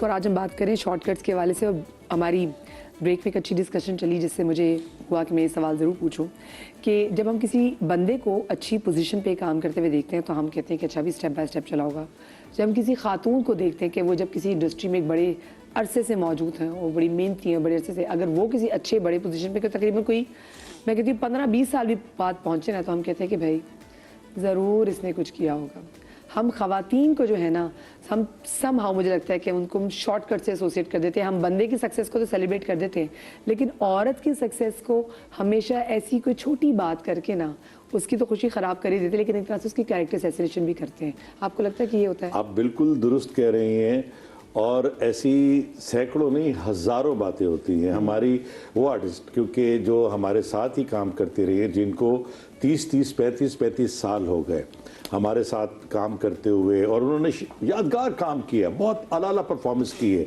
ایک اور آج ہم بات کریں شارٹ کٹس کے حوالے سے. اور ہماری بریک میں ایک اچھی ڈسکشن چلی جس سے مجھے ہوا کہ میں یہ سوال ضرور پوچھوں کہ جب ہم کسی بندے کو اچھی پوزیشن پہ کام کرتے ہوئے دیکھتے ہیں تو ہم کہتے ہیں کہ اچھا بھی اسٹیپ بائی اسٹیپ چلا ہوگا. جب ہم کسی خاتون کو دیکھتے ہیں کہ وہ جب کسی انڈسٹری میں ایک بڑے عرصے سے موجود ہیں, وہ بڑی محنتی ہیں بڑے عرصے سے, اگر وہ کسی اچھے بڑے پوزیشن پہ تقریباً کوئی میں کہتی ہوں 15-20 سال بھی بعد پہنچے نا, تو ہم کہتے ہیں کہ بھائی ضرور اس نے کچھ کیا ہوگا. ہم خواتین کو جو ہے نا, ہم سم ہاؤ مجھے لگتا ہے کہ ان کو ہم شارٹ کٹ سے ایسوسیٹ کر دیتے ہیں. ہم بندے کی سکسیس کو تو سیلیبریٹ کر دیتے ہیں, لیکن عورت کی سکسیس کو ہمیشہ ایسی کوئی چھوٹی بات کر کے نا اس کی تو خوشی خراب کر ہی دیتے, لیکن ایک طرح سے اس کی کیریکٹر اسیسینیشن بھی کرتے ہیں. آپ کو لگتا ہے کہ یہ ہوتا ہے؟ آپ بالکل درست کہہ رہی ہیں, اور ایسی سینکڑوں نہیں ہزاروں باتیں ہوتی ہیں. ہماری وہ آرٹسٹ کیونکہ جو ہمارے ساتھ ہی کام کرتے رہے, جن کو 35 سال ہو گئے ہمارے ساتھ کام کرتے ہوئے, اور انہوں نے یادگار کام کیا, بہت اعلیٰ پرفارمنس کی ہے,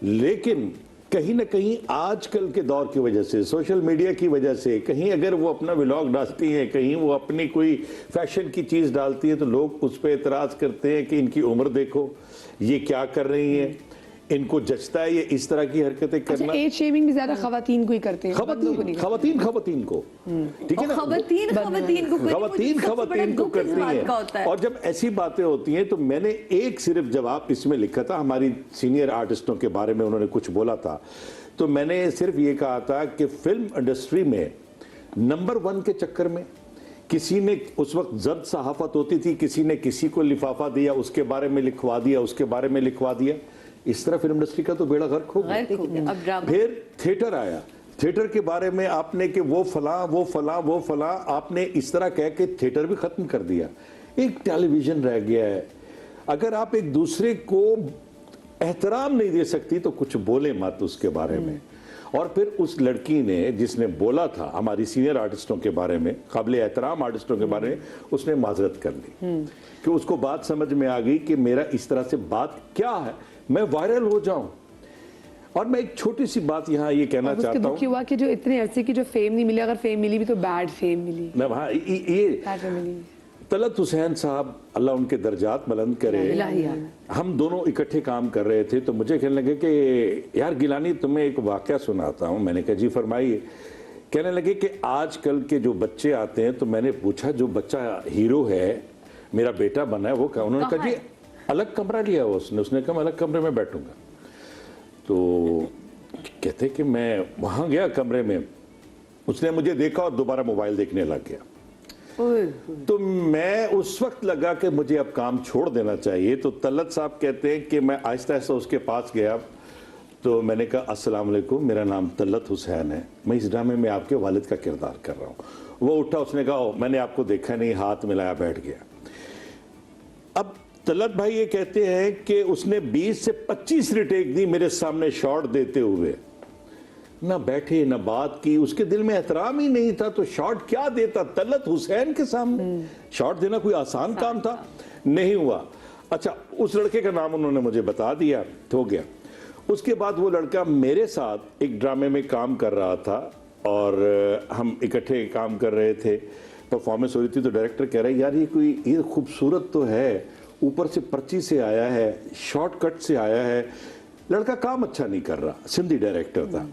لیکن کہیں نہ کہیں آج کل کے دور کی وجہ سے, سوشل میڈیا کی وجہ سے, کہیں اگر وہ اپنا ولاگ ڈالتی ہیں, کہیں وہ اپنی کوئی فیشن کی چیز ڈالتی ہے, تو لوگ اس پہ اعتراض کرتے ہیں کہ ان کی عمر دیکھو, یہ کیا کر رہی ہیں, ان کو جچتا ہے یہ اس طرح کی حرکتیں کرنا. ایج شیمنگ بھی زیادہ خواتین کو ہی کرتے ہیں, خواتین کو, ٹھیک ہے نا, خواتین کو کرتی ہیں. اور جب ایسی باتیں ہوتی ہیں تو میں نے ایک صرف جواب اس میں لکھا تھا, ہماری سینئر آرٹسٹوں کے بارے میں انہوں نے کچھ بولا تھا, تو میں نے صرف یہ کہا تھا کہ فلم انڈسٹری میں نمبر 1 کے چکر میں کسی نے, اس وقت زرد صحافت ہوتی تھی, کسی نے کسی کو لفافہ دیا, اس کے بارے میں لکھوا دیا, اس کے بارے میں لکھوا دیا, اس طرح فلم انڈسٹری کا تو بیڑا غرق ہو گیا. پھر تھیٹر آیا, تھیٹر کے بارے میں آپ نے کہ وہ فلاں آپ نے اس طرح کہہ کے تھیٹر بھی ختم کر دیا. ایک ٹیلی ویژن رہ گیا ہے. اگر آپ ایک دوسرے کو احترام نہیں دے سکتی تو کچھ بولے مت اس کے بارے میں. اور پھر اس لڑکی نے جس نے بولا تھا ہماری سینئر آرٹسٹوں کے بارے میں, قابل احترام آرٹسٹوں کے بارے میں, اس نے معذرت کر لی کہ اس کو بات سمجھ میں آ گئی کہ میرا اس طرح سے بات کیا ہے, میں وائرل ہو جاؤں. اور میں ایک چھوٹی سی بات یہاں یہ کہنا چاہتا ہوں, دکھ ہوا کہ جو اتنے عرصے کی جو فیم نہیں ملی, اگر فیم ملی بھی تو بیڈ فیم ملی. یہ طلعت حسین صاحب اللہ ان کے درجات بلند کرے, ہم دونوں اکٹھے کام کر رہے تھے, تو مجھے کہنے لگے کہ یار گیلانی تمہیں ایک واقعہ سناتا ہوں. میں نے کہا جی فرمائیے. کہنے لگے کہ آج کل کے جو بچے آتے ہیں, تو میں نے پوچھا جو بچہ ہیرو ہے میرا بیٹا بنا ہے وہ کہا, انہوں نے کہا جی الگ کمرہ لیا ہوا اس نے کہا میں الگ کمرے میں بیٹھوں گا. تو کہتے کہ میں وہاں گیا کمرے میں, اس نے مجھے دیکھا اور دوبارہ موبائل دیکھنے لگ گیا. تو میں اس وقت لگا کہ مجھے اب کام چھوڑ دینا چاہیے. تو طلعت صاحب کہتے ہیں کہ میں آہستہ آہستہ اس کے پاس گیا, تو میں نے کہا السلام علیکم, میرا نام طلعت حسین ہے, میں اس ڈرامے میں آپ کے والد کا کردار کر رہا ہوں. وہ اٹھا, اس نے کہا میں نے آپ کو دیکھا نہیں, ہاتھ ملایا, بیٹھ گیا. اب طلعت بھائی یہ کہتے ہیں کہ اس نے 20 سے 25 ریٹیک دی میرے سامنے شارٹ دیتے ہوئے, نہ بیٹھے نہ بات کی, اس کے دل میں احترام ہی نہیں تھا. تو شارٹ کیا دیتا طلعت حسین کے سامنے؟ شارٹ دینا کوئی آسان کام تھا؟ نہیں ہوا. اچھا اس لڑکے کا نام انہوں نے مجھے بتا دیا, ہو گیا. اس کے بعد وہ لڑکا میرے ساتھ ایک ڈرامے میں کام کر رہا تھا, اور ہم اکٹھے کام کر رہے تھے, پرفارمنس ہو رہی تھی. تو ڈائریکٹر کہہ رہا ہے یار یہ خوبصورت تو ہے, اوپر سے پرچی سے آیا ہے, شارٹ کٹ سے آیا ہے, لڑکا کام اچھا نہیں کر رہا. سندھی ڈائریکٹر تھا.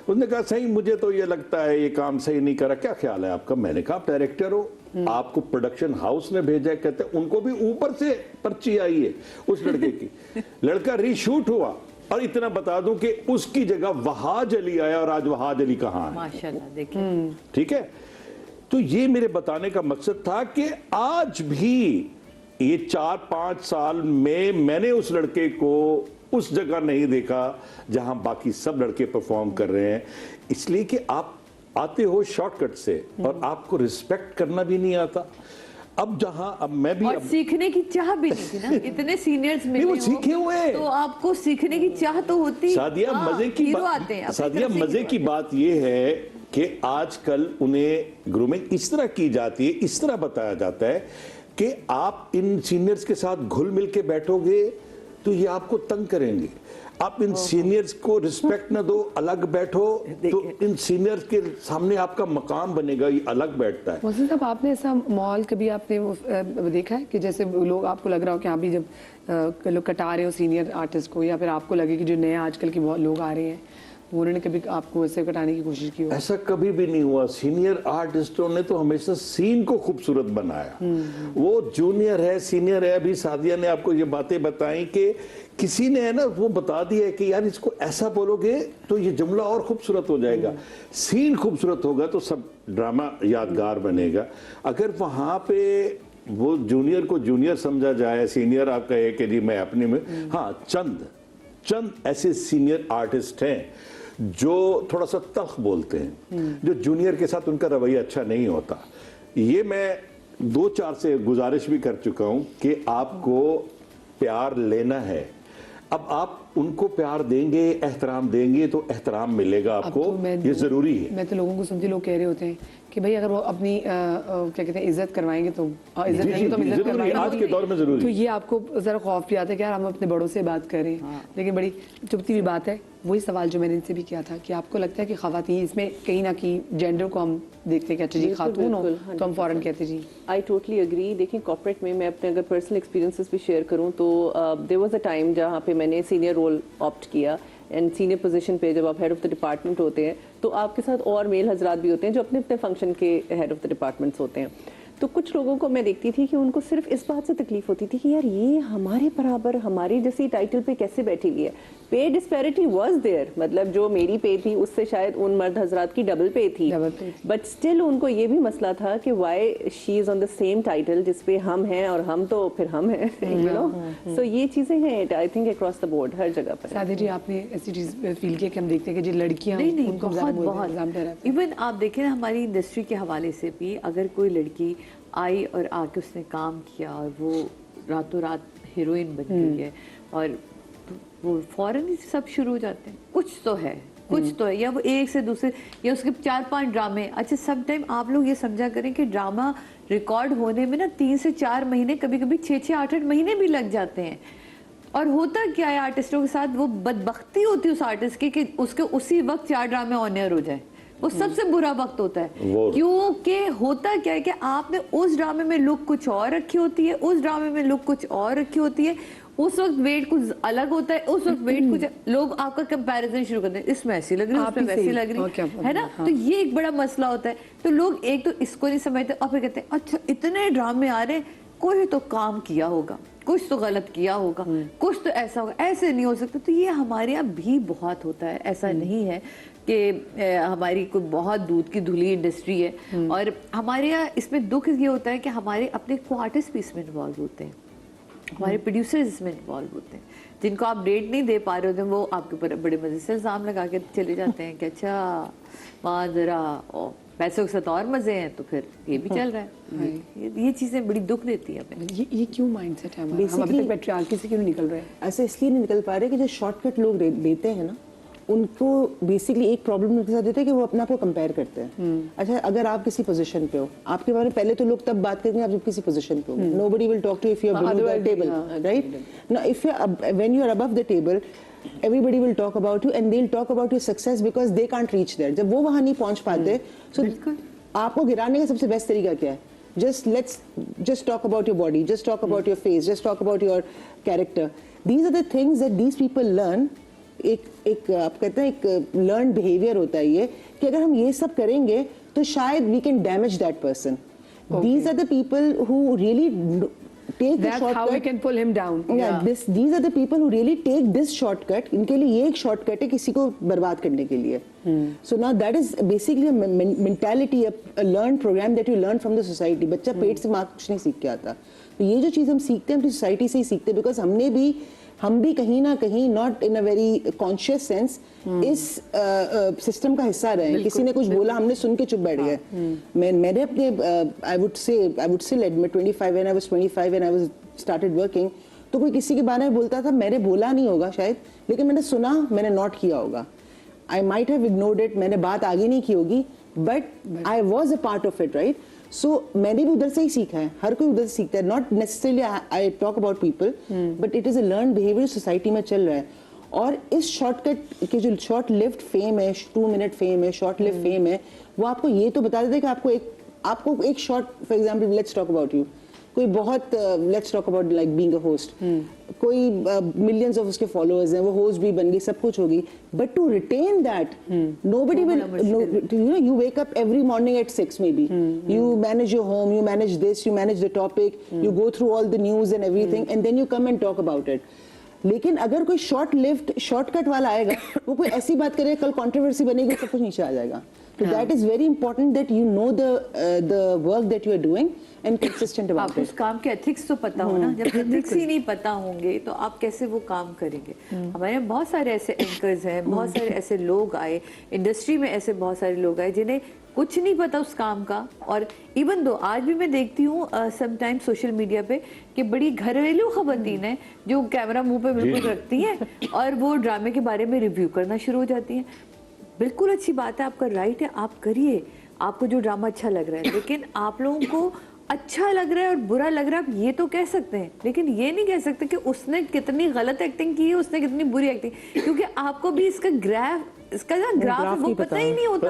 اس نے کہا صحیح مجھے تو یہ لگتا ہے یہ کام صحیح نہیں کر رہا, کیا خیال ہے آپ کا؟ میں نے کہا آپ ڈائریکٹر ہو, آپ کو پروڈکشن ہاؤس نے بھیجا ہے. کہتے ہیں ان کو بھی اوپر سے پرچی آئی ہے اس لڑکے کی. لڑکا ری شوٹ ہوا, اور اتنا بتا دوں کہ اس کی جگہ وہاج علی آیا, اور آج وہاج علی کہاں ہے ماشاءاللہ. دیکھیں ٹھیک ہے. تو یہ میرے بتانے کا مقصد تھا کہ آج بھی یہ 4-5 سال میں نے اس لڑکے کو اس جگہ نہیں دیکھا جہاں باقی سب لڑکے پرفارم کر رہے ہیں. اس لیے کہ آپ آتے ہو شارٹ کٹ سے, اور آپ کو ریسپیکٹ کرنا بھی نہیں آتا. اب میں بھی سیکھنے کی چاہ بھی نہیں تھی نا, اتنے سینئرز ملے وہ سیکھے ہوئے, تو آپ کو سیکھنے کی چاہ تو ہوتی. سادیہ مزے کی بات یہ ہے کہ آج کل انہیں گرومنگ اس طرح کی جاتی ہے, اس طرح بتایا جاتا ہے کہ آپ ان سینئرز کے ساتھ گھل مل کے بیٹھو گے तो ये आपको तंग करेंगे। आप इन सीनियर्स को रिस्पेक्ट न दो, अलग बैठो, तो इन सीनियर्स के सामने आपका मकाम बनेगा, ये अलग बैठता है। मोहसिन साहब, आपने ऐसा माहौल कभी आपने देखा है कि जैसे लोग, आपको लग रहा हो कि हाँ भी जब लोग कटा रहे हो सीनियर आर्टिस्ट को, या फिर आपको लगे कि जो नए आजकल के बहुत लोग आ रहे हैं वो उन्होंने कभी आपको ऐसे कटाने की कोशिश की हो? ऐसा कभी भी नहीं हुआ। सीनियर आर्टिस्टों ने तो हमेशा सीन को खूबसूरत बनाया। वो जूनियर है, सीनियर है। अभी सादिया ने आपको ये बातें बताई कि किसी ने है ना वो बता दिया कि यार इसको ऐसा बोलोगे तो ये जुमला और खूबसूरत हो जाएगा। सीन खूबसूरत होगा तो सब ड्रामा यादगार बनेगा। अगर वहां पे वो जूनियर को जूनियर समझा जाए, सीनियर आप कहे कि जी मैं अपने में, हाँ चंद ऐसे सीनियर आर्टिस्ट हैं जो थोड़ा सा तल्ख बोलते हैं, जो जूनियर के साथ उनका रवैया अच्छा नहीं होता। ये मैं 2-4 से गुजारिश भी कर चुका हूं कि आपको प्यार लेना है। अब आप उनको प्यार देंगे, एहतराम देंगे तो एहतराम मिलेगा आपको, ये जरूरी है। मैं तो लोगों को सुनती, लोग कह रहे होते हैं कि भाई अगर वो अपनी क्या कहते हैं इज्जत करवाएंगे तो इज्जत करेंगे तो हम इज्जत करवाएंगे, आज के दौर में जरूरी। तो ये आपको जरा खौफ भी आता है कि यार हम अपने बड़ों से बात करें। लेकिन बड़ी चुभती हुई बात है, वही सवाल जो मैंने इनसे भी किया था कि आपको लगता है कि खवातीन, इसमें कहीं ना कहीं जेंडर को हम देखते हैं कि अच्छा जी खातून हो तो हम फौरन कहते जी। I totally agree. देखिए कॉर्पोरेट में मैं अपने अगर पर्सनल एक्सपीरियंसेस भी शेयर करूं तो देयर वाज अ टाइम जहां पे मैंने सीनियर रोल ऑप्ट किया, एंड सीनियर पोजीशन पे जब आप हेड ऑफ द डिपार्टमेंट होते हैं तो आपके साथ और मेल हजरात भी होते हैं जो अपने अपने फंक्शन के हेड ऑफ द डिपार्टमेंट्स होते हैं। तो कुछ लोगों को मैं देखती थी कि उनको सिर्फ इस बात से तकलीफ होती थी कि यार ये हमारे बराबर हमारी जैसी टाइटल पे कैसे बैठी हुई है। पे डिस्पैरिटी वाज देयर, मतलब जो मेरी पे थी उससे शायद उन मर्द हजरात की डबल पे थी, बट स्टिल उनको ये भी मसला था कि why she is on the same title जिस पे हम हैं और हम तो फिर हम हैं, यू नो। सो ये चीजें हैं I think across the board हर जगह पर। सादिया जी, आपने ऐसी चीज फील किया कि हम देखते हैं कि जो लड़कियां नहीं उनको बहुत इवन आप देखें ना हमारी इंडस्ट्री के हवाले से भी, अगर कोई लड़की आई और आके उसने काम किया और वो रातों रात हीरोइन बन गई है और वो फौरन ही सब शुरू हो जाते हैं, कुछ तो है, या वो एक से दूसरे, या उसके 4-5 ड्रामे। अच्छा सब टाइम आप लोग ये समझा करें कि ड्रामा रिकॉर्ड होने में ना 3 से 4 महीने, कभी कभी 6-6, 8-8 महीने भी लग जाते हैं। और होता क्या है आर्टिस्टों के साथ, वो बदबख्ती होती है उस आर्टिस्ट की कि उसके उसी वक्त 4 ड्रामे ऑन एयर हो जाए। वो सबसे बुरा वक्त होता है, क्योंकि होता क्या है कि आपने उस ड्रामे में लुक कुछ और रखी होती है, उस ड्रामे में लुक कुछ और रखी होती है, उस वक्त वेट कुछ अलग होता है, उस वक्त वेट कुछ, लोग आपका कंपैरिजन शुरू करते हैं, इसमें ऐसी लग रही है, उसमें वैसी लग रही है ना। तो ये एक बड़ा मसला होता है। तो लोग एक तो इसको नहीं समझते और फिर कहते हैं अच्छा इतने ड्रामे आ रहे हैं, कोई तो काम किया होगा, कुछ तो गलत किया होगा, कुछ तो ऐसा होगा, ऐसे नहीं हो सकता। तो ये हमारे यहाँ भी बहुत होता है, ऐसा नहीं है कि हमारी कोई बहुत दूध की धुली इंडस्ट्री है। और हमारे यहाँ इसमें दुख ये होता है कि हमारे अपने को आर्टिस्ट भी इसमें इन्वॉल्व होते हैं, हमारे प्रोड्यूसर्स इसमें इन्वॉल्व होते हैं, जिनको आप डेट नहीं दे पा रहे होते हैं, वो आपके ऊपर बड़े मजे से इल्ज़ाम लगा के चले जाते हैं कि अच्छा वहाँ ज़रा पैसों के साथ और मजे हैं, तो फिर ये भी चल रहा है। ये चीज़ें बड़ी दुख देती है हमें। ये क्यों माइंडसेट है हमारा? हम अभी तक पैट्रियार्की से क्यों निकल रहे हैं? ऐसे इसलिए नहीं निकल पा रहे कि जो शॉर्टकट लोग लेते हैं ना, उनको बेसिकली एक प्रॉब्लम उनके साथ होता है कि वो अपने आप को कंपेयर करते हैं। अच्छा अगर आप किसी पोजीशन पे हो, आपके बारे में पहले तो लोग तब बात करेंगे आप जब किसी पोजीशन पे हो। Nobody will talk to if you are below the table, right? Now if you when you are above the table, everybody will talk about you and they'll talk about your success because they can't reach there. जब वो वहाँ नहीं पहुँच पाते, so आपको गिराने का सबसे बेस्ट तरीका क्या है? Just talk about your body, just talk about your face, just talk about your character. These are the things that these people learn. एक आप कहते हैं एक learned behavior होता है ये, कि अगर हम ये सब करेंगे तो शायद we can damage that person. These are the people who really take the shortcut. That's how we can pull him down. Yeah, these are the people who really take this shortcut. इनके लिए ये एक shortcut है किसी को बर्बाद करने के लिए. So now that is basically a mentality, a learned program that you learn from the society. बच्चा पेट से माँ कुछ नहीं सीख के आता. तो ये जो चीज़ हम सीखते हैं अपनी सोसाइटी से ही सीखते हैं, because हम भी कहीं ना कहीं not in a very conscious sense इस सिस्टम का हिस्सा रहे हैं। किसी ने कुछ बोला, हमने सुन के चुप बैठ गए। मैंने अपने I would still admit 25 when I was 25 when I was started working, तो कोई किसी के बारे में बोलता था, मैंने बोला नहीं होगा शायद, लेकिन मैंने सुना, मैंने नोट किया होगा। I might have ignored it, मैंने बात आगे नहीं की होगी, but I was a part of it, right? सो मैंने भी उधर से ही सीखा है, हर कोई उधर से सीखता है, not necessarily I talk about people, but it is a learn behaviour society में चल रहा है. और इस शॉर्टकट के जो शॉर्ट लिव्ड फेम है, 2 मिनट फेम है, शॉर्ट लिव्ड फेम है, वो आपको ये तो बता देता है कि आपको एक short, for example let's talk about you, कोई बहुत let's talk about like being a host, कोई मिलियंस ऑफ उसके फॉलोअर्स हैं, वो होस्ट भी बन गई, सब कुछ होगी, but to retain that nobody will, you know, you wake up every morning at 6 maybe, you manage your home, you manage this, you manage the topic, you go through all the news and everything, and then you come and talk about it. लेकिन अगर कोई short lived shortcut वाला आएगा, वो कोई ऐसी बात करेगा, कल कंट्रोवर्सी बनेगी, सब कुछ नीचे आ जाएगा. So that is very important that you know the work that you are doing and consistent about आप उस काम के एथिक्स तो पता हो ना. जब एथिक्स ही नहीं पता होंगे तो आप कैसे वो काम करेंगे. हमारे यहाँ बहुत सारे ऐसे एंकर्स हैं, बहुत सारे ऐसे लोग आए इंडस्ट्री में, ऐसे बहुत सारे लोग आए जिन्हें कुछ नहीं पता उस काम का. और इवन दो आज भी मैं देखती हूँ समटाइम सोशल मीडिया पे कि बड़ी घरेलू खवातीन है जो कैमरा मुंह पे बिल्कुल रखती हैं और वो ड्रामे के बारे में रिव्यू करना शुरू हो जाती हैं. बिल्कुल अच्छी बात है, आपका राइट है, आप करिए, आपको जो ड्रामा अच्छा लग रहा है. लेकिन आप लोगों को अच्छा लग रहा है और बुरा लग रहा है, आप ये तो कह सकते हैं, लेकिन ये नहीं कह सकते कि उसने कितनी गलत एक्टिंग की है, उसने कितनी बुरी एक्टिंग, क्योंकि आपको भी इसका ग्राफ वो पता ही नहीं होता.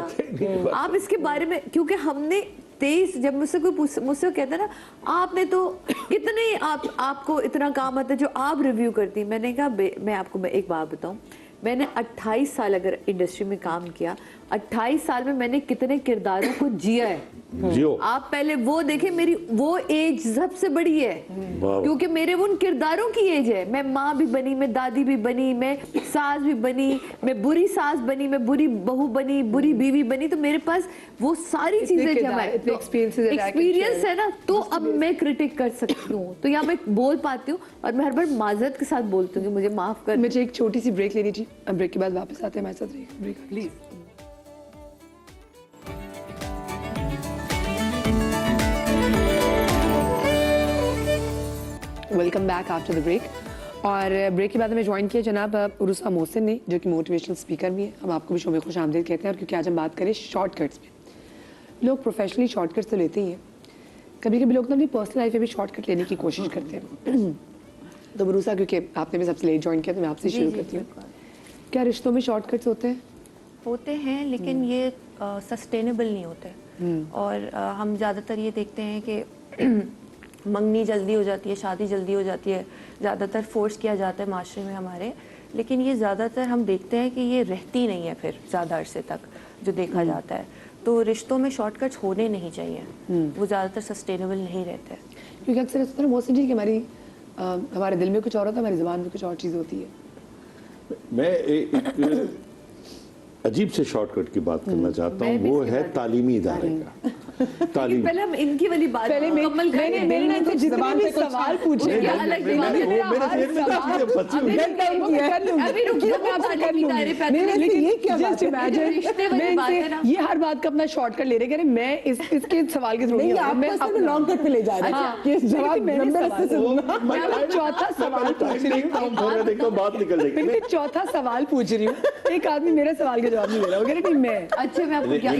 आप इसके बारे में, क्योंकि हमने 23 जब मुझसे कहता है ना आपने तो कितने आपको इतना काम आता है जो आप रिव्यू करती. मैंने कहा मैं आपको एक बात बताऊं, मैंने 28 साल अगर इंडस्ट्री में काम किया, 28 साल में मैंने कितने किरदारों को जिया है. आप पहले वो देखें, मेरी वो एज सबसे बड़ी है क्योंकि मेरे उन किरदारों की एज है. मैं माँ भी बनी, मैं दादी भी बनी, मैं सास भी बनी, मैं बुरी सास बनी, मैं बुरी बहू बनी, बुरी बीवी बनी. तो मेरे पास वो सारी चीजें जमा है, एक्सपीरियंस है ना, तो अब मैं क्रिटिक कर सकती हूँ. तो यहाँ मैं बोल पाती हूँ और मैं हर बार माजरत के साथ बोलती हूँ कि मुझे माफ कर. मुझे एक छोटी सी ब्रेक लेनी चाहिए, अब ब्रेक के बाद वापस आते हैं हमारे साथ. रहिए break please. Welcome back after the break. और ब्रेक के बाद हमें ज्वाइन किया जनाब उरुसा मोहसिन ने, जो कि मोटिवेशनल स्पीकर भी है. हम आपको भी शो में खुश आमदीद कहते हैं. और क्योंकि आज हम बात करें शॉर्टकट्स में, लोग प्रोफेशनली शॉर्टकट्स तो लेते ही हैं, कभी कभी लोग ना अपनी पर्सनल लाइफ में भी शॉर्टकट लेने की कोशिश करते हैं. तो उरुसा, क्योंकि आपने भी सबसे लेट ज्वाइन किया तो मैं आपसे शुरू करती हूँ. क्या रिश्तों में शॉर्टकट्स होते हैं? होते हैं, लेकिन ये सस्टेनेबल नहीं होते. और हम ज़्यादातर ये देखते हैं कि मंगनी जल्दी हो जाती है, शादी जल्दी हो जाती है, ज़्यादातर फोर्स किया जाता है माशरे में हमारे. लेकिन ये ज़्यादातर हम देखते हैं कि ये रहती नहीं है फिर ज़्यादा अरसे तक, जो देखा जाता है. तो रिश्तों में शॉर्टकट्स होने नहीं चाहिए, वो ज़्यादातर सस्टेनेबल नहीं रहते. क्योंकि अक्सर इस तरह मोहसिन जी कि हमारे दिल में कुछ और होता है, हमारी ज़बान में कुछ और चीज़ होती है. मैं एक अजीब से शॉर्टकट की बात करना चाहता हूँ, वो है तालीमी इदारे का. तालीम, पहले हम इनकी वाली बात मुकम्मल करें. मैंने तो जितने भी सवाल पूछे ये अलग बात है. अभी रुकिए, मैं आपसे तालीमी इदारे पे आती हूँ. ये क्या बात Just imagine, रिश्ते वाली मैं बात है इनसे ना. ये हर बात का अपना शॉर्टकट ले रहे हैं. मैं इसके सवाल के थ्रू नहीं, आप पर्सनल लॉन्ग कट पे ले जा रहे हैं कि जवाब नंबर से सुनना. मैं चौथा सवाल पूछ रही हूँ. देखो बात निकल जाएगी. मैं चौथा सवाल पूछ रही हूँ, एक आदमी मेरे सवाल के जवाब नहीं दे रहा. वो कह रहे कि मैं अच्छा, मैं आपको क्या